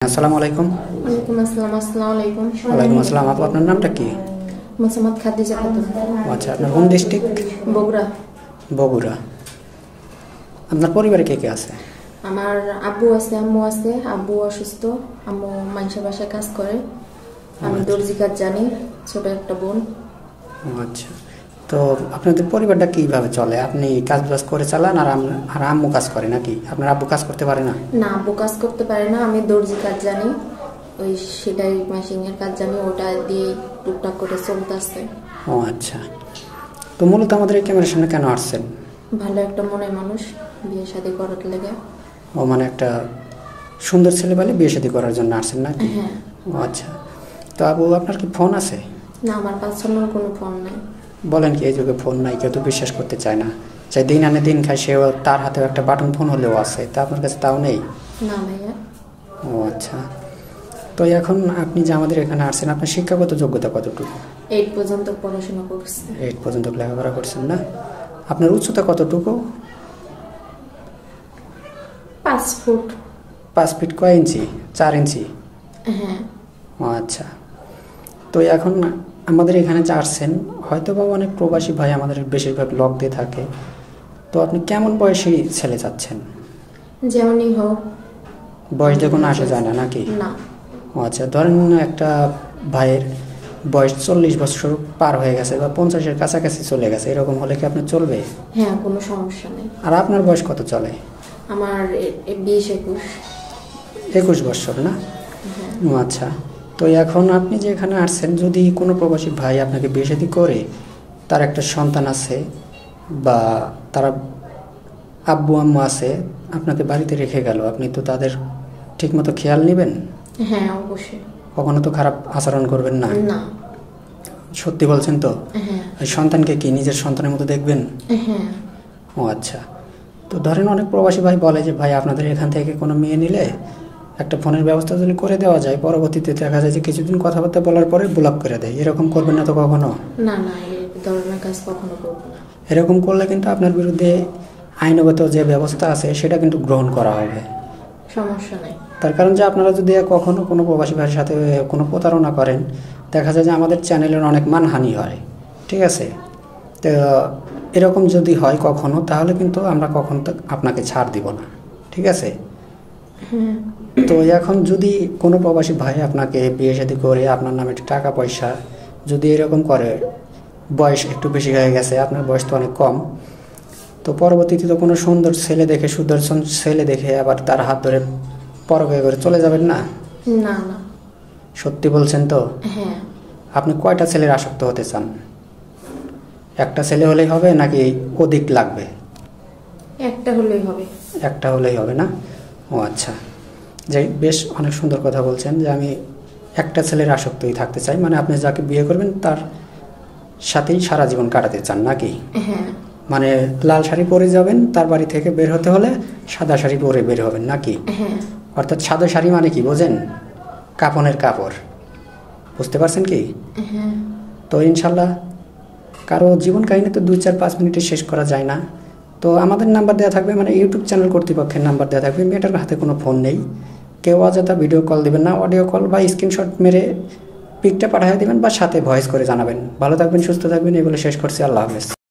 আসসালামু আলাইকুম। ওয়ালাইকুম আসসালাম। আসসালামু আলাইকুম। ওয়ালাইকুম আসসালাম। আপু, আপনার নামটা কি? মোসাম্মদ খাদিজা খাতুন। আচ্ছা, আপনার হোম ডিস্ট্রিক্ট? বগুড়া। বগুড়া। আপনার পরিবারে কে কে আছে? আমার আব্বু আছে, আম্মু আছে। আব্বু অসুস্থ, আম্মু মানুষের বাসায় কাজ করে। আমি দর্জি কাজ জানি, ছোট একটা বোন। আচ্ছা, তো আপনাদের পরিবারটা কিভাবে চলে? আপনি কাজ বাজ করে চালান আর আম্মু কাজ করে নাকি? আপনার আব্বু কাজ করতে পারে না? না, আব্বু কাজ করতে পারে না। আমি দর্জি কাজ জানি, ওই সেটাই মেশিং এর কাজ জানি, ওটা দিয়ে টুকটাক করে চলতে আসছে। ও আচ্ছা, তো মূলত আমাদের এই ক্যামেরার সামনে কেন আসছেন? ভালো একটা মনের মানুষ, বিয়ে শাদী করার লেগে। ও মানে একটা সুন্দর ছেলে বলে বিয়ে শাদী করার জন্য আসছেন নাকি? হ্যাঁ। ও আচ্ছা, তো আবু আপনার কি ফোন আছে? না, আমার পার্সোনাল কোনো ফোন নাই। বলেন কি, এই যুগে ফোন নাই? কেউ তো বিশ্বাস করতে চায় না। চাই দিন আনে দিন খায়, সেও তার হাতেও একটা বাটন ফোন হলেও আছে, তা আপনার কাছে তাও নেই? না ভাইয়া। ও আচ্ছা, তো এখন আপনি যে আমাদের এখানে আসছেন, আপনার শিক্ষাগত যোগ্যতা কতটুকু? 8 পর্যন্ত পড়াশোনা করছি। 8 পর্যন্ত লেখাপড়া করছেন না? আপনার উচ্চতা কতটুকু? 5 ফুট। 5 ফিট কয় ইঞ্চি? 4 ইঞ্চি? হ্যাঁ। ও আচ্ছা, তো এখন আমাদের এখানে যে আসছেন, হয়তো বা অনেক প্রবাসী ভাই আমাদের বেশিরভাগ লক দিয়ে থাকে, তো আপনি কেমন বয়সী ছেলে চাচ্ছেন? যেমনই হোক। বয়স দেখুন আসা যায় না নাকি? না। ও আচ্ছা, ধরেন একটা ভাইয়ের বয়স 40 বছর পার হয়ে গেছে বা 50-এর কাছাকাছি চলে গেছে, এরকম হলে কি আপনার চলবে? হ্যাঁ, কোনো সমস্যা নেই। আর আপনার বয়স কত চলে? আমার 20-21। 21 বছর না? হ্যাঁ। ও আচ্ছা, তো এখন আপনি যে এখানে আসছেন, যদি কোনো প্রবাসী ভাই আপনাকে বিয়ে শাদী করে, তার একটা সন্তান আছে বা তারা আব্বু আম্মু আছে, আপনাকে বাড়িতে রেখে গেল, আপনি তো তাদের ঠিকমতো খেয়াল নেবেন? হ্যাঁ, অবশ্যই। কখনো তো খারাপ আচরণ করবেন না? না। সত্যি বলছেন তো? হ্যাঁ। ওই সন্তানকে কি নিজের সন্তানের মতো দেখবেন? হ্যাঁ। ও আচ্ছা, তো ধরেন অনেক প্রবাসী ভাই বলে যে ভাই আপনাদের এখান থেকে কোনো মেয়ে নিলে একটা ফোনের ব্যবস্থা যদি করে দেওয়া যায়, পরবর্তীতে দেখা যায় যে কিছুদিন কথাবার্তা বলার পরে ব্লক করে দেয়, এরকম করবেন না তো কখনো? না না, এই ধরনের কাজ কখনো করবো না। এরকম করলে কিন্তু আপনার বিরুদ্ধে আইনগত যে ব্যবস্থা আছে সেটা কিন্তু গ্রহণ করা হবে। সমস্যা নেই। তার কারণ যে আপনারা যদি কখনো কোনো প্রবাসী ভাইয়ের সাথে কোনো প্রতারণা করেন, দেখা যায় যে আমাদের চ্যানেলের অনেক মানহানি হয়, ঠিক আছে? তো এরকম যদি হয় কখনো, তাহলে কিন্তু আমরা কখনো আপনাকে ছাড় দিব না, ঠিক আছে? হ্যাঁ। তো এখন যদি কোনো প্রবাসী ভাই আপনাকে বিয়ে শাদী করে আপনার নামে একটু টাকা পয়সা যদি এরকম করে, বয়স একটু বেশি হয়ে গেছে, আপনার বয়স তো অনেক কম, তো পরবর্তীতে তো কোনো সুন্দর ছেলে দেখে, সুদর্শন ছেলে দেখে আবার তার হাত ধরে পরকে করে চলে যাবেন না? না না। সত্যি বলছেন তো? হ্যাঁ। আপনি কয়টা ছেলের আসক্ত হতে চান? একটা ছেলে হলেই হবে নাকি অধিক লাগবে? একটা হলেই হবে। একটা হলেই হবে না? ও আচ্ছা, যে বেশ অনেক সুন্দর কথা বলছেন যে আমি একটা ছেলের আসক্তই থাকতে চাই, মানে আপনি যাকে বিয়ে করবেন তার সাথেই সারা জীবন কাটাতে চান নাকি? হ্যাঁ। মানে লাল শাড়ি পরে যাবেন, তার বাড়ি থেকে বের হতে হলে সাদা শাড়ি পরে বের হবেন নাকি? হ্যাঁ। অর্থাৎ সাদা শাড়ি মানে কি বোঝেন? কাফনের কাপড়, বুঝতে পারছেন কি? হ্যাঁ। তো ইনশাল্লাহ কারো জীবন কাহিনী তো 2-4-5 মিনিটে শেষ করা যায় না, তো আমাদের নাম্বার দেওয়া থাকবে, মানে ইউটিউব চ্যানেল কর্তৃপক্ষের নাম্বার দেওয়া থাকবে। মেয়েটার হাতে কোনো ফোন নেই, কেউ অযথা ভিডিও কল দেবেন না, অডিও কল বা স্ক্রিনশট মেরে পিকটা পাঠিয়ে দেবেন বা সাথে ভয়েস করে জানাবেন। ভালো থাকবেন, সুস্থ থাকবেন, এগুলো শেষ করছি। আল্লাহ হাফেজ।